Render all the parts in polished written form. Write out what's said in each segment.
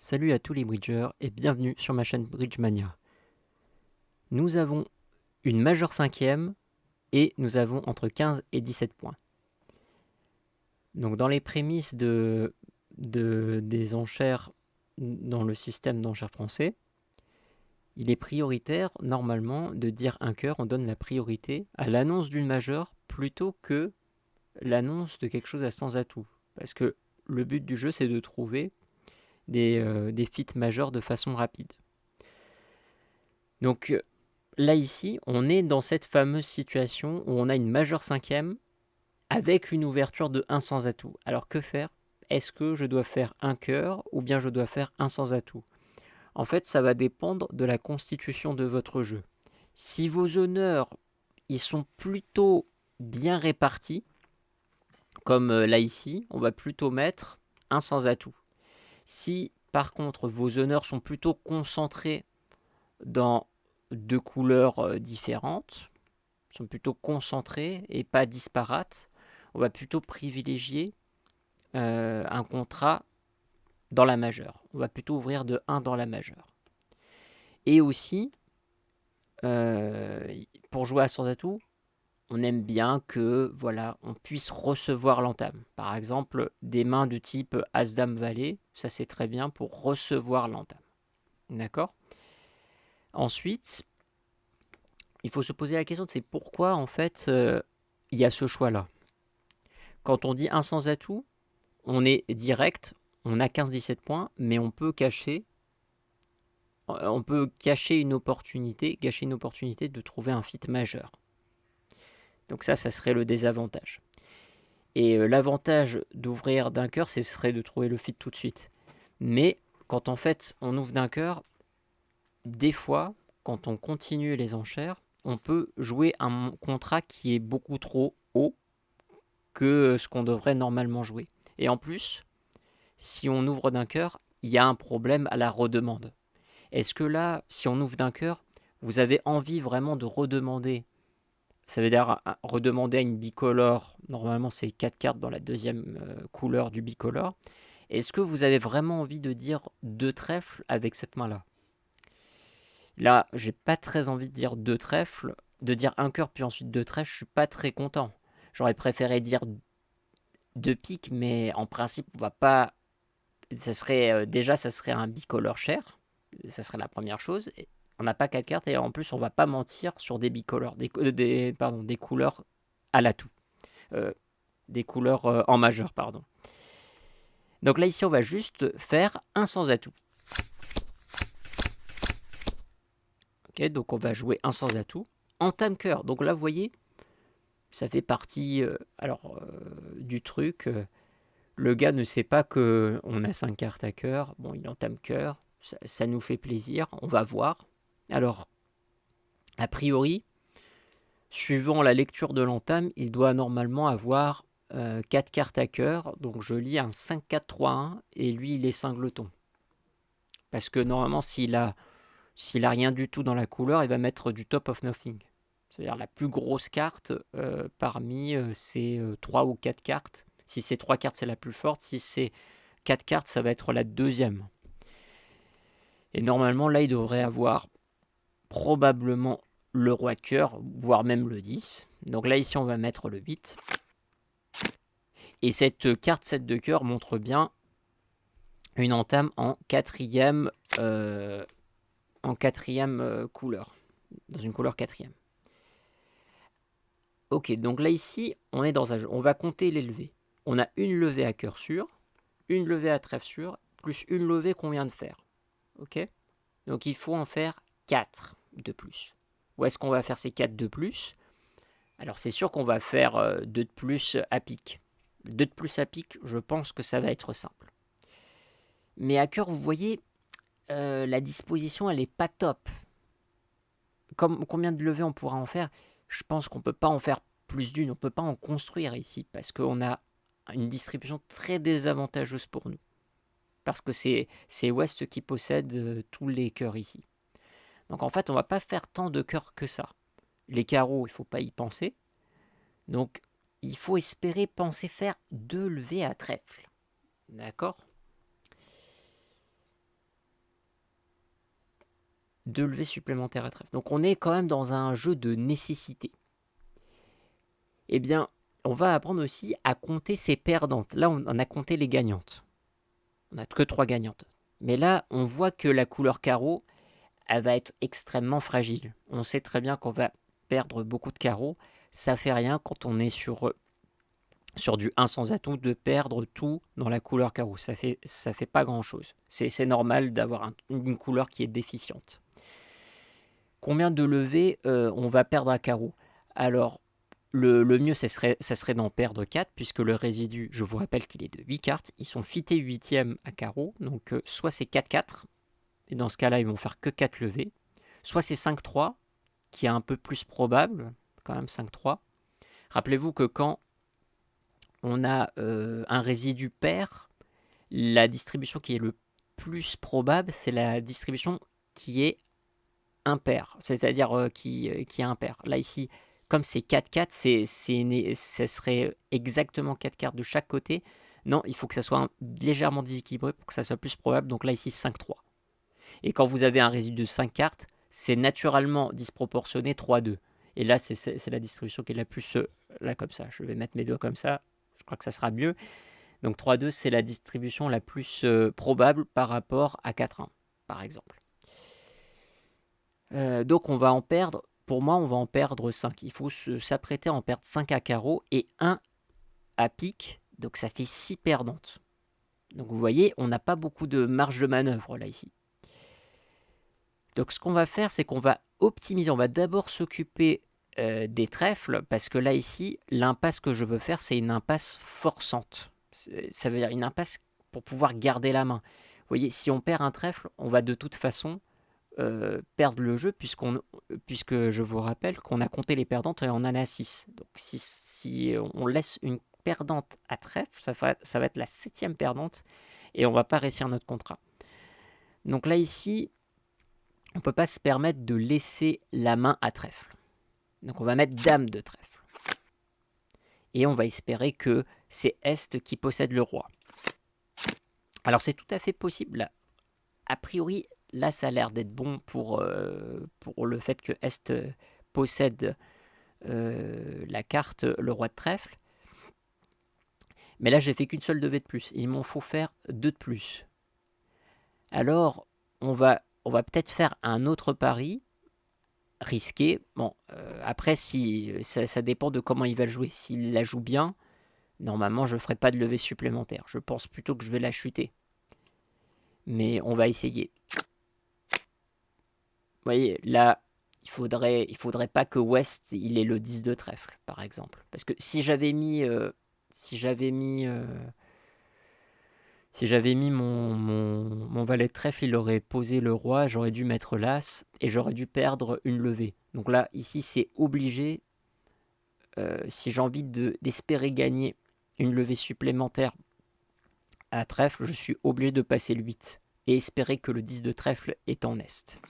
Salut à tous les bridgers et bienvenue sur ma chaîne Bridgemania. Nous avons une majeure cinquième et nous avons entre 15 et 17 points. Donc dans les prémices des enchères dans le système d'enchères français, il est prioritaire normalement de dire un cœur, on donne la priorité à l'annonce d'une majeure plutôt que l'annonce de quelque chose à sans atout. Parce que le but du jeu c'est de trouver des feats majeurs de façon rapide. Donc là ici, on est dans cette fameuse situation où on a une majeure cinquième avec une ouverture de 1 sans atout. Alors que faire? Est-ce que je dois faire un cœur ou bien je dois faire un sans atout? En fait, ça va dépendre de la constitution de votre jeu. Si vos honneurs, ils sont plutôt bien répartis, comme là ici, on va plutôt mettre un sans atout. Si par contre vos honneurs sont plutôt concentrés dans deux couleurs différentes, sont plutôt concentrés et pas disparates, on va plutôt privilégier un contrat dans la majeure. On va plutôt ouvrir de 1 dans la majeure. Et aussi, pour jouer à sans atout, on aime bien que voilà, on puisse recevoir l'entame. Par exemple, des mains de type As-Dame Valet, ça c'est très bien pour recevoir l'entame. D'accord? Ensuite, il faut se poser la question de c'est pourquoi en fait il y a ce choix-là. Quand on dit un sans atout, on est direct, on a 15-17 points, mais on peut cacher une opportunité, gâcher une opportunité de trouver un fit majeur. Donc ça serait le désavantage. Et l'avantage d'ouvrir d'un cœur, ce serait de trouver le fit tout de suite. Mais quand en fait on ouvre d'un cœur, des fois, quand on continue les enchères, on peut jouer un contrat qui est beaucoup trop haut que ce qu'on devrait normalement jouer. Et en plus, si on ouvre d'un cœur, il y a un problème à la redemande. Est-ce que là, si on ouvre d'un cœur, vous avez envie vraiment de redemander? Ça veut dire redemander à une bicolore, normalement c'est 4 cartes dans la deuxième couleur du bicolore. Est-ce que vous avez vraiment envie de dire 2 trèfles avec cette main-là? Là, j'ai pas très envie de dire 2 trèfles, de dire un cœur puis ensuite 2 trèfles, je suis pas très content. J'aurais préféré dire 2 piques, mais en principe, on va pas. Ça serait ça serait un bicolore cher. Ça serait la première chose. On n'a pas 4 cartes et en plus, on va pas mentir sur des bicolores, des couleurs à l'atout. Des couleurs en majeur, pardon. Donc là, ici, on va juste faire un sans atout. Ok, donc on va jouer un sans atout. Entame cœur. Donc là, vous voyez, ça fait partie du truc. Le gars ne sait pas qu'on a 5 cartes à cœur. Bon, il entame cœur. Ça nous fait plaisir. On va voir. Alors, a priori, suivant la lecture de l'entame, il doit normalement avoir 4 cartes à cœur. Donc je lis un 5-4-3-1 et lui, il est cingleton. Parce que normalement, s'il a rien du tout dans la couleur, il va mettre du top of nothing. C'est-à-dire la plus grosse carte parmi ces 3 ou 4 cartes. Si c'est 3 cartes, c'est la plus forte. Si c'est 4 cartes, ça va être la deuxième. Et normalement, là, il devrait avoir probablement le roi de cœur, voire même le 10. Donc là, ici, on va mettre le 8. Et cette carte 7 de cœur montre bien une entame en quatrième couleur. Dans une couleur quatrième. Ok, donc là ici, on est dans un jeu. On va compter les levées. On a une levée à cœur sûr, une levée à trèfle sûr, plus une levée qu'on vient de faire. Ok? Donc il faut en faire 4 de plus. Où est-ce qu'on va faire ces 4 de plus? Alors c'est sûr qu'on va faire 2 de plus à pique. 2 de plus à pique, je pense que ça va être simple. Mais à cœur, vous voyez, la disposition, elle n'est pas top. Combien de levées on pourra en faire? Je pense qu'on ne peut pas en faire plus d'une, on ne peut pas en construire ici, parce qu'on a une distribution très désavantageuse pour nous. Parce que c'est West qui possède tous les cœurs ici. Donc en fait, on ne va pas faire tant de cœurs que ça. Les carreaux, il ne faut pas y penser. Donc il faut espérer penser faire 2 levées à trèfle. D'accord? 2 levées supplémentaires à trèfle. Donc on est quand même dans un jeu de nécessité. Eh bien, on va apprendre aussi à compter ses perdantes. Là, on a compté les gagnantes. On n'a que 3 gagnantes. Mais là, on voit que la couleur carreau, elle va être extrêmement fragile. On sait très bien qu'on va perdre beaucoup de carreaux. Ça fait rien quand on est sur du 1 sans atout de perdre tout dans la couleur carreau. Ça fait pas grand chose. C'est normal d'avoir une couleur qui est déficiente. Combien de levées on va perdre à carreau? Alors, le mieux, ça serait d'en perdre 4, puisque le résidu, je vous rappelle qu'il est de 8 cartes. Ils sont fités 8e à carreau, donc soit c'est 4-4, et dans ce cas-là, ils vont faire que 4 levées, soit c'est 5-3, qui est un peu plus probable, quand même 5-3. Rappelez-vous que quand on a un résidu pair, la distribution qui est le plus probable, c'est la distribution qui est impair, c'est-à-dire qui est impair. Là, ici, comme c'est 4-4, ça serait exactement 4 cartes de chaque côté. Non, il faut que ça soit légèrement déséquilibré pour que ça soit plus probable. Donc là, ici, 5-3. Et quand vous avez un résidu de 5 cartes, c'est naturellement disproportionné 3-2. Et là, c'est la distribution qui est la plus... là, comme ça. Je vais mettre mes doigts comme ça. Je crois que ça sera mieux. Donc 3-2, c'est la distribution la plus probable par rapport à 4-1, par exemple. Donc on va en perdre, pour moi, on va en perdre 5. Il faut s'apprêter à en perdre 5 à carreau et 1 à pique. Donc ça fait 6 perdantes. Donc vous voyez, on n'a pas beaucoup de marge de manœuvre là, ici. Donc ce qu'on va faire, c'est qu'on va optimiser. On va d'abord s'occuper des trèfles, parce que là, ici, l'impasse que je veux faire, c'est une impasse forçante. Ça veut dire une impasse pour pouvoir garder la main. Vous voyez, si on perd un trèfle, on va de toute façon perdre le jeu, puisque je vous rappelle qu'on a compté les perdantes et on en a 6. Donc si on laisse une perdante à trèfle, ça va être la 7e perdante et on ne va pas réussir notre contrat. Donc là, ici, on ne peut pas se permettre de laisser la main à trèfle. Donc on va mettre dame de trèfle. Et on va espérer que c'est Est qui possède le roi. Alors c'est tout à fait possible. Là. A priori, là ça a l'air d'être bon pour le fait que Est possède la carte le roi de trèfle. Mais là j'ai fait qu'une seule levée de plus. Il m'en faut faire 2 de plus. Alors on va peut-être faire un autre pari risqué. Bon, après si ça dépend de comment il va le jouer. S'il la joue bien, normalement je ne ferai pas de levée supplémentaire. Je pense plutôt que je vais la chuter. Mais on va essayer. Vous voyez, là, il faudrait pas que West il ait le 10 de trèfle, par exemple. Parce que si j'avais mis mon valet de trèfle, il aurait posé le roi, j'aurais dû mettre l'as et j'aurais dû perdre une levée. Donc là, ici, c'est obligé. Si j'ai envie d'espérer gagner une levée supplémentaire à trèfle, je suis obligé de passer le 8 et espérer que le 10 de trèfle est en Est.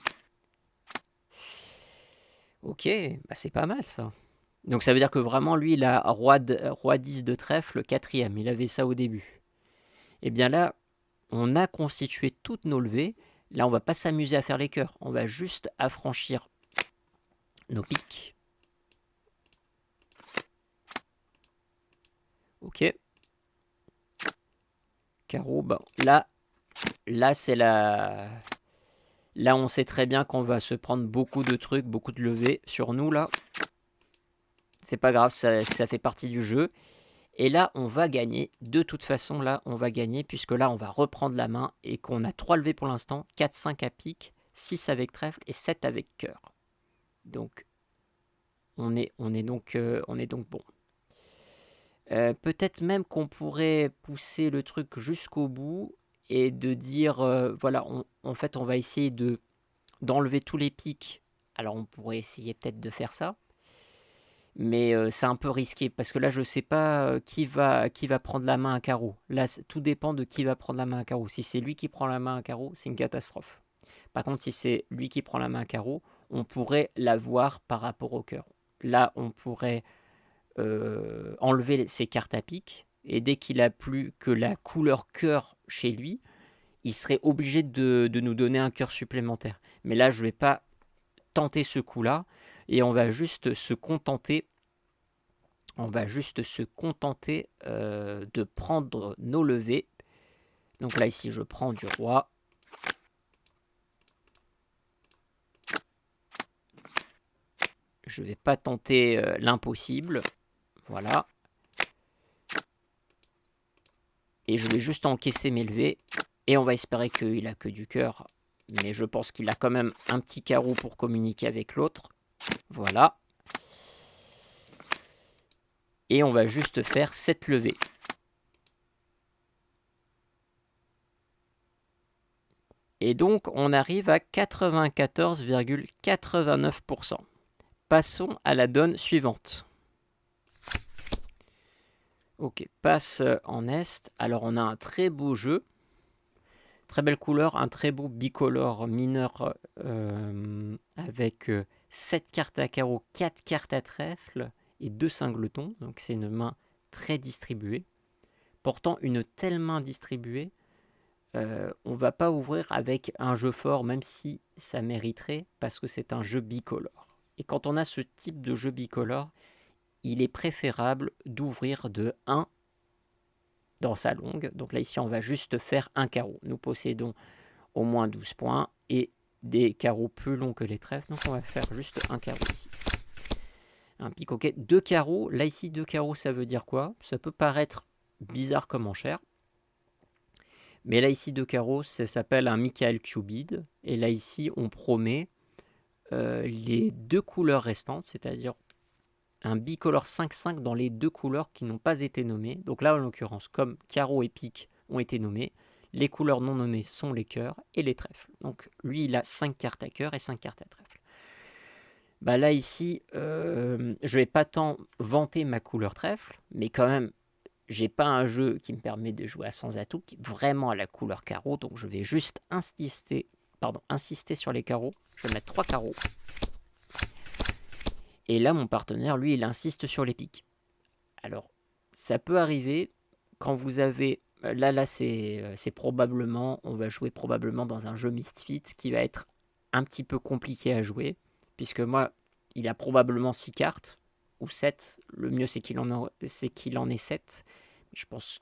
Ok, bah c'est pas mal ça. Donc ça veut dire que vraiment lui il a roi 10 de trèfle 4e, il avait ça au début. Et bien là, on a constitué toutes nos levées. Là on va pas s'amuser à faire les cœurs, on va juste affranchir nos piques. Ok. Carreau, bah, là c'est la... Là on sait très bien qu'on va se prendre beaucoup de trucs, beaucoup de levées sur nous là. C'est pas grave, ça fait partie du jeu. Et là, on va gagner. De toute façon, là, on va gagner puisque là, on va reprendre la main et qu'on a 3 levées pour l'instant. 4, 5 à pique, 6 avec trèfle et 7 avec cœur. Donc, on est donc bon. Peut-être même qu'on pourrait pousser le truc jusqu'au bout et de dire, voilà, en fait, on va essayer d'enlever tous les pics. Alors, on pourrait essayer peut-être de faire ça. Mais c'est un peu risqué parce que là je sais pas qui va prendre la main à carreau. Là tout dépend de qui va prendre la main à carreau. Si c'est lui qui prend la main à carreau, c'est une catastrophe. Par contre si c'est lui qui prend la main à carreau, on pourrait l'avoir par rapport au cœur. Là on pourrait enlever ses cartes à pique et dès qu'il a plus que la couleur cœur chez lui, il serait obligé de nous donner un cœur supplémentaire. Mais là, je ne vais pas tenter ce coup-là. Et on va juste se contenter, de prendre nos levées. Donc là, ici, je prends du roi. Je ne vais pas tenter l'impossible. Voilà. Et je vais juste encaisser mes levées. Et on va espérer qu'il a que du cœur. Mais je pense qu'il a quand même un petit carreau pour communiquer avec l'autre. Voilà. Et on va juste faire 7 levées. Et donc, on arrive à 94,89%. Passons à la donne suivante. Ok, passe en Est. Alors, on a un très beau jeu. Très belle couleur, un très beau bicolore mineur avec 7 cartes à carreau, 4 cartes à trèfle et 2 singletons. Donc, c'est une main très distribuée. Pourtant, une telle main distribuée, on ne va pas ouvrir avec un jeu fort, même si ça mériterait, parce que c'est un jeu bicolore. Et quand on a ce type de jeu bicolore, il est préférable d'ouvrir de 1 dans sa longue. Donc là, ici, on va juste faire un carreau. Nous possédons au moins 12 points et des carreaux plus longs que les trèfles. Donc on va faire juste un carreau ici. Un picoquet, 2 carreaux. Là, ici, 2 carreaux, ça veut dire quoi? Ça peut paraître bizarre comme enchère. Mais là, ici, 2 carreaux, ça s'appelle un Michael Cubide. Et là, ici, on promet les 2 couleurs restantes, c'est-à-dire un bicolore 5-5 dans les 2 couleurs qui n'ont pas été nommées. Donc là, en l'occurrence, comme carreau et pique ont été nommés, les couleurs non nommées sont les cœurs et les trèfles. Donc lui, il a 5 cartes à cœur et 5 cartes à trèfle. Bah là, ici, je vais pas tant vanter ma couleur trèfle, mais quand même, j'ai pas un jeu qui me permet de jouer à sans atout, qui est vraiment à la couleur carreau, donc je vais juste insister sur les carreaux. Je vais mettre 3 carreaux. Et là, mon partenaire, lui, il insiste sur les piques. Alors, ça peut arriver quand vous avez... Là, c'est probablement... On va jouer probablement dans un jeu Misfit qui va être un petit peu compliqué à jouer, puisque moi, il a probablement 6 cartes, ou 7. Le mieux, c'est qu'il en ait 7. Je pense...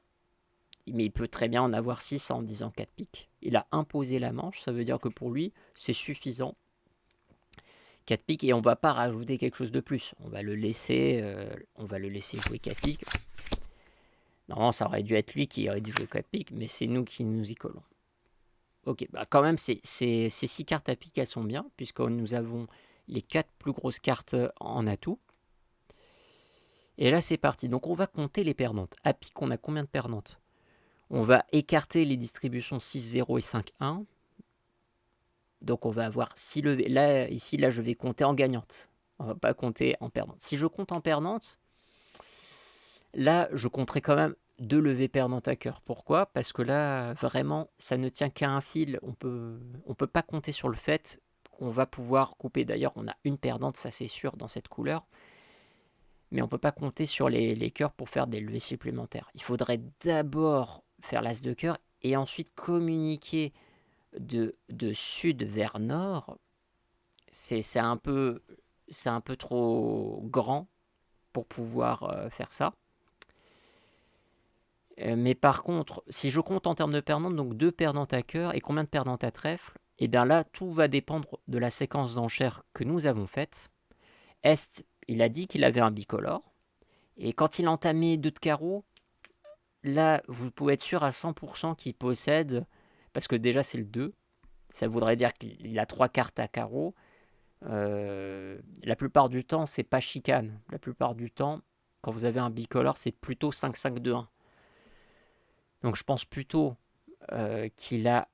Mais il peut très bien en avoir 6 en disant 4 piques. Il a imposé la manche, ça veut dire que pour lui, c'est suffisant. 4 piques et on va pas rajouter quelque chose de plus. On va le laisser jouer 4 piques. Normalement, ça aurait dû être lui qui aurait dû jouer 4 piques, mais c'est nous qui nous y collons. Ok, bah quand même, ces 6 cartes à pique, elles sont bien, puisque nous avons les 4 plus grosses cartes en atout. Et là, c'est parti. Donc, on va compter les perdantes. À pique, on a combien de perdantes? On va écarter les distributions 6-0 et 5-1. Donc on va avoir 6 levées. Là, ici, je vais compter en gagnante. On ne va pas compter en perdante. Si je compte en perdante, là, je compterai quand même 2 levées perdantes à cœur. Pourquoi? Parce que là, vraiment, ça ne tient qu'à un fil. On peut pas compter sur le fait qu'on va pouvoir couper. D'ailleurs, on a une perdante, ça c'est sûr, dans cette couleur. Mais on ne peut pas compter sur les cœurs pour faire des levées supplémentaires. Il faudrait d'abord faire l'as de cœur et ensuite communiquer de sud vers nord. C'est un peu trop grand pour pouvoir faire ça. Mais par contre, si je compte en termes de perdantes, donc 2 perdantes à cœur et combien de perdantes à trèfle, et bien là, tout va dépendre de la séquence d'enchères que nous avons faite. Est, il a dit qu'il avait un bicolore. Et quand il entamait 2 de carreau, là, vous pouvez être sûr à 100% qu'il possède, parce que déjà c'est le 2, ça voudrait dire qu'il a 3 cartes à carreau. La plupart du temps, c'est pas chicane. La plupart du temps, quand vous avez un bicolore, c'est plutôt 5-5-2-1. Donc je pense plutôt qu'il a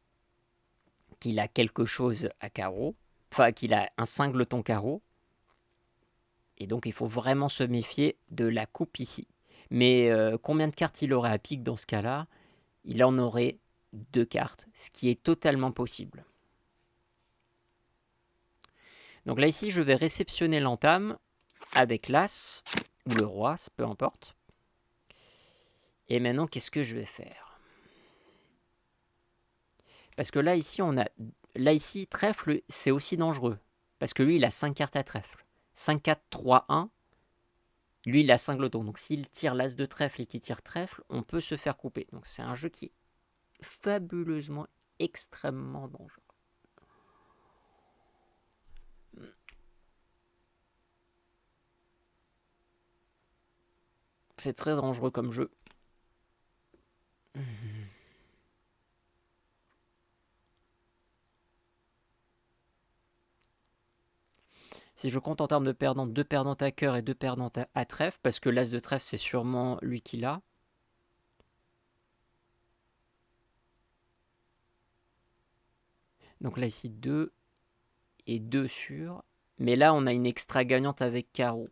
quelque chose à carreau, enfin qu'il a un singleton carreau. Et donc il faut vraiment se méfier de la coupe ici. Mais combien de cartes il aurait à pique dans ce cas-là? Il en aurait 2 cartes, ce qui est totalement possible. Donc là ici, je vais réceptionner l'entame avec l'as ou le roi, peu importe. Et maintenant, qu'est-ce que je vais faire? Parce que là, ici, on a là ici, trèfle, c'est aussi dangereux. Parce que lui, il a 5 cartes à trèfle. 5, 4, 3, 1. Lui, il a 5 lotons. Donc s'il tire l'as de trèfle et qu'il tire trèfle, on peut se faire couper. Donc c'est un jeu qui est fabuleusement, extrêmement dangereux. C'est très dangereux comme jeu. Si je compte en termes de perdants, 2 perdants à cœur et 2 perdants à trèfle, parce que l'as de trèfle, c'est sûrement lui qui l'a. Donc là, ici, 2 et 2 sur. Mais là, on a une extra gagnante avec carreau.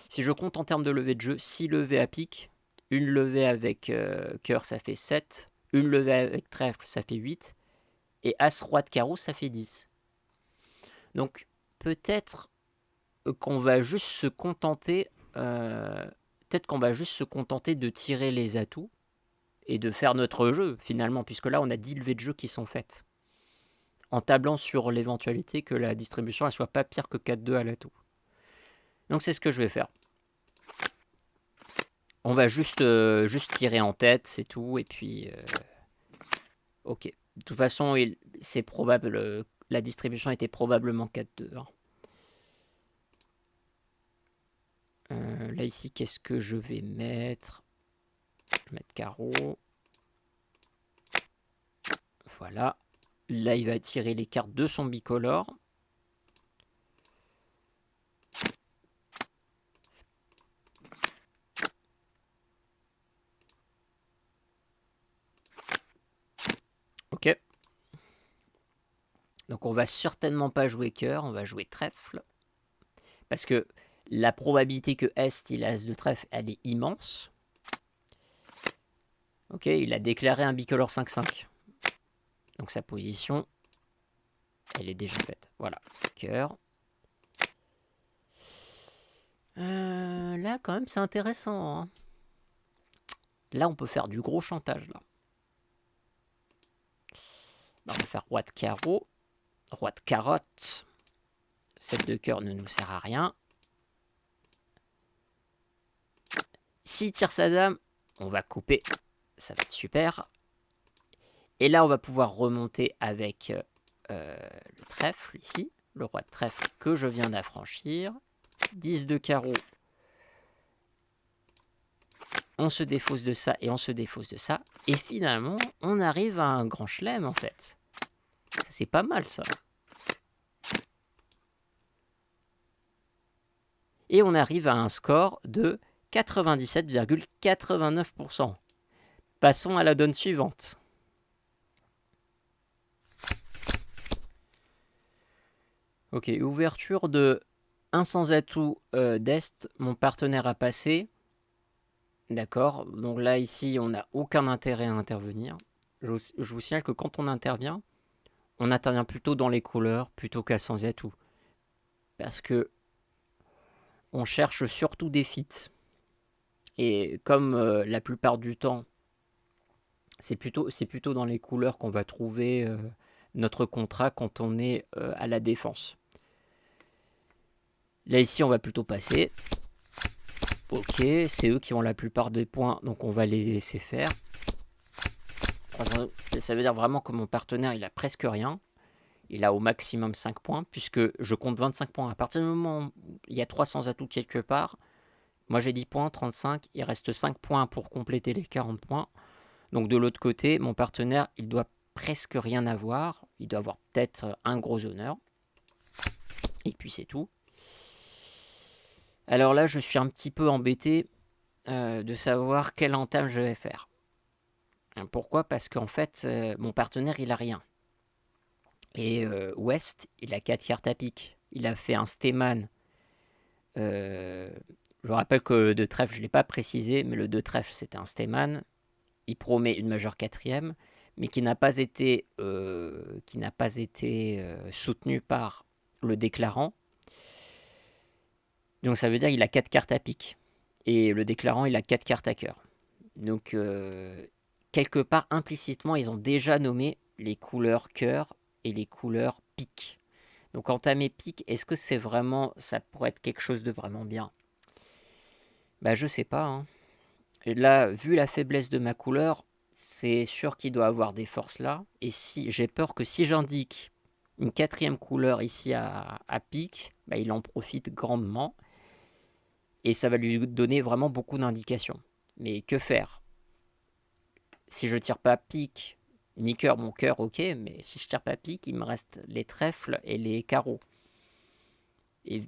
Si je compte en termes de levée de jeu, 6 levées à pique, une levée avec cœur, ça fait 7, une levée avec trèfle, ça fait 8, et as roi de carreau, ça fait 10. Donc peut-être qu'on va juste se contenter, de tirer les atouts et de faire notre jeu finalement, puisque là on a 10 levées de jeu qui sont faites, en tablant sur l'éventualité que la distribution ne soit pas pire que 4-2 à l'atout. Donc c'est ce que je vais faire. On va juste tirer en tête, c'est tout, et puis ok. De toute façon, c'est probable, la distribution était probablement 4-2. Hein. Là ici, qu'est-ce que je vais mettre? Je vais mettre carreau. Voilà. Là, il va tirer les cartes de son bicolore. Ok. Donc on va certainement pas jouer cœur, on va jouer trèfle. Parce que la probabilité que Est, il a As de trèfle, elle est immense. Ok, il a déclaré un bicolore 5-5. Donc sa position, elle est déjà faite. Voilà, cœur. Là, quand même, c'est intéressant. Hein. Là, on peut faire du gros chantage. Là. On va faire roi de carreau, roi de carotte. 7 de cœur ne nous sert à rien. S'il tire sa dame, on va couper. Ça va être super. Et là, on va pouvoir remonter avec le trèfle ici. Le roi de trèfle que je viens d'affranchir. 10 de carreau. On se défausse de ça et on se défausse de ça. Et finalement, on arrive à un grand chelem en fait. C'est pas mal ça. Et on arrive à un score de 97,89%. Passons à la donne suivante. Ok, ouverture de 1 sans atout d'Est. Mon partenaire a passé. D'accord, donc là ici on n'a aucun intérêt à intervenir. Je vous signale que quand on intervient plutôt dans les couleurs plutôt qu'à sans atout. Parce que on cherche surtout des fits. Et comme la plupart du temps, c'est plutôt dans les couleurs qu'on va trouver notre contrat quand on est à la défense. Là ici on va plutôt passer. Ok, c'est eux qui ont la plupart des points, donc on va les laisser faire. Ça veut dire vraiment que mon partenaire, il a presque rien. Il a au maximum 5 points, puisque je compte 25 points. À partir du moment où il y a 300 atouts quelque part, moi j'ai 10 points, 35, il reste 5 points pour compléter les 40 points. Donc de l'autre côté, mon partenaire, il doit presque rien avoir. Il doit avoir peut-être un gros honneur. Et puis c'est tout. Alors là, je suis un petit peu embêté de savoir quelle entame je vais faire. Pourquoi? Parce qu'en fait, mon partenaire, il a rien. Et West, il a 4 cartes à pique. Il a fait un Steeman. Je vous rappelle que le 2 trèfle, je ne l'ai pas précisé, mais le 2 trèfle, c'était un Steeman. Il promet une majeure quatrième, mais qui n'a pas été, soutenu par le déclarant. Donc ça veut dire qu'il a 4 cartes à pique. Et le déclarant, il a 4 cartes à cœur. Donc, quelque part, implicitement, ils ont déjà nommé les couleurs cœur et les couleurs pique. Donc, entamer pique, est-ce que c'est vraiment, ça pourrait être quelque chose de vraiment bien? Bah, je sais pas, hein. Et là, vu la faiblesse de ma couleur, c'est sûr qu'il doit avoir des forces là. Et si j'ai peur que si j'indique une 4e couleur ici à pique, bah, il en profite grandement. Et ça va lui donner vraiment beaucoup d'indications. Mais que faire? Si je tire pas pique, ni cœur, mon cœur, ok, mais si je tire pas pique, il me reste les trèfles et les carreaux.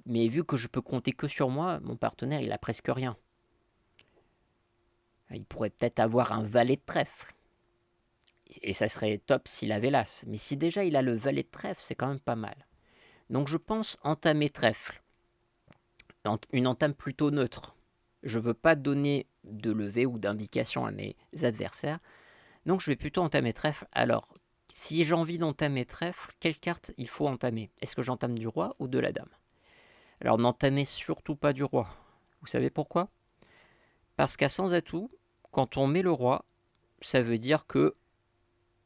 Mais vu que je peux compter que sur moi, mon partenaire, il a presque rien. Il pourrait peut-être avoir un valet de trèfle. Et ça serait top s'il avait l'as. Mais si déjà il a le valet de trèfle, c'est quand même pas mal. Donc je pense entamer trèfle. Une entame plutôt neutre. Je ne veux pas donner de levée ou d'indication à mes adversaires. Donc je vais plutôt entamer trèfle. Alors, si j'ai envie d'entamer trèfle, quelle carte il faut entamer? Est-ce que j'entame du roi ou de la dame? Alors n'entamez surtout pas du roi. Vous savez pourquoi? Parce qu'à sans atout, quand on met le roi, ça veut dire que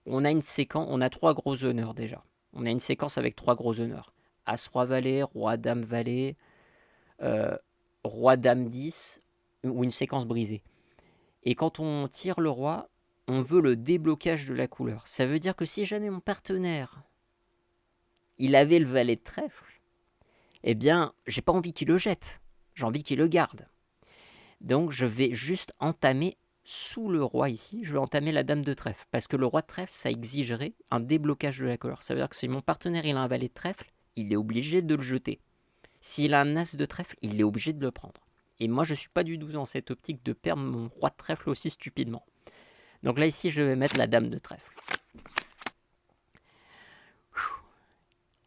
on a une séquence, on a 3 gros honneurs déjà. On a une séquence avec 3 gros honneurs. As, roi, valet, roi, dame, valet, roi, dame, 10, ou une séquence brisée. Et quand on tire le roi, on veut le déblocage de la couleur. Ça veut dire que si jamais mon partenaire, il avait le valet de trèfle, eh bien, j'ai pas envie qu'il le jette. J'ai envie qu'il le garde. Donc, je vais juste entamer sous le roi ici, je vais entamer la dame de trèfle. Parce que le roi de trèfle, ça exigerait un déblocage de la couleur. Ça veut dire que si mon partenaire il a un valet de trèfle, il est obligé de le jeter. S'il a un as de trèfle, il est obligé de le prendre. Et moi, je ne suis pas du tout dans cette optique de perdre mon roi de trèfle aussi stupidement. Donc là, ici, je vais mettre la dame de trèfle.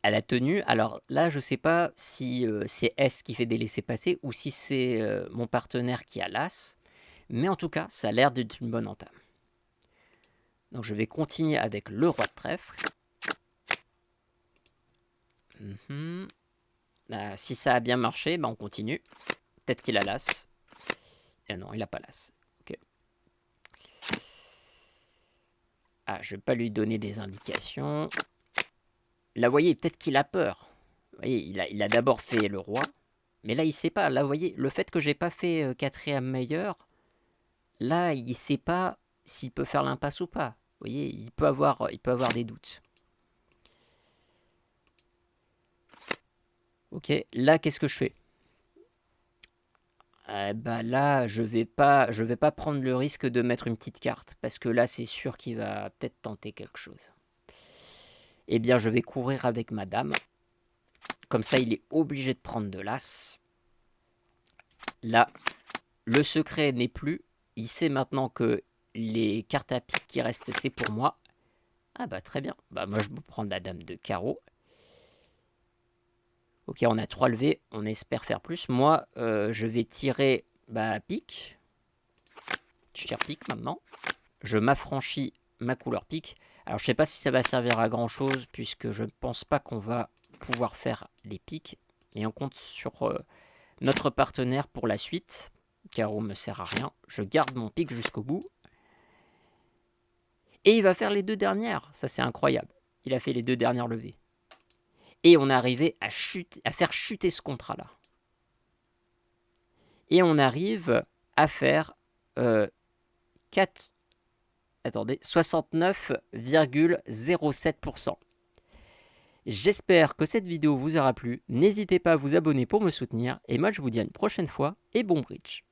Elle a tenu. Alors là, je ne sais pas si c'est S qui fait des laissés-passer ou si c'est mon partenaire qui a l'as. Mais en tout cas, ça a l'air d'être une bonne entame. Donc je vais continuer avec le roi de trèfle. Si ça a bien marché, on continue. Peut-être qu'il a l'as. Et non, il n'a pas l'as. Ok. Ah, je ne vais pas lui donner des indications. Là, vous voyez, peut-être qu'il a peur. Vous voyez, il a d'abord fait le roi. Mais là, il ne sait pas. Là, vous voyez, le fait que j'ai pas fait 4e meilleur, là, il ne sait pas s'il peut faire l'impasse ou pas. Vous voyez, il peut avoir des doutes. Ok, là, qu'est-ce que je fais? Là, je vais pas prendre le risque de mettre une petite carte. Parce que là, c'est sûr qu'il va peut-être tenter quelque chose. Eh bien, je vais courir avec ma dame. Comme ça, il est obligé de prendre de l'as. Là, le secret n'est plus. Il sait maintenant que les cartes à pique qui restent, c'est pour moi. Ah bah très bien. Moi, je vais prendre la dame de carreau. Ok, on a 3 levées. On espère faire plus. Moi, je vais tirer pique. Je tire pique maintenant. Je m'affranchis ma couleur pique. Alors, je ne sais pas si ça va servir à grand chose, puisque je ne pense pas qu'on va pouvoir faire les piques. Mais on compte sur notre partenaire pour la suite. Carreau me sert à rien. Je garde mon pique jusqu'au bout. Et il va faire les 2 dernières. Ça, c'est incroyable. Il a fait les 2 dernières levées. Et on est arrivé à faire chuter ce contrat-là. Et on arrive à faire 69,07%. J'espère que cette vidéo vous aura plu. N'hésitez pas à vous abonner pour me soutenir. Et moi, je vous dis à une prochaine fois et bon bridge.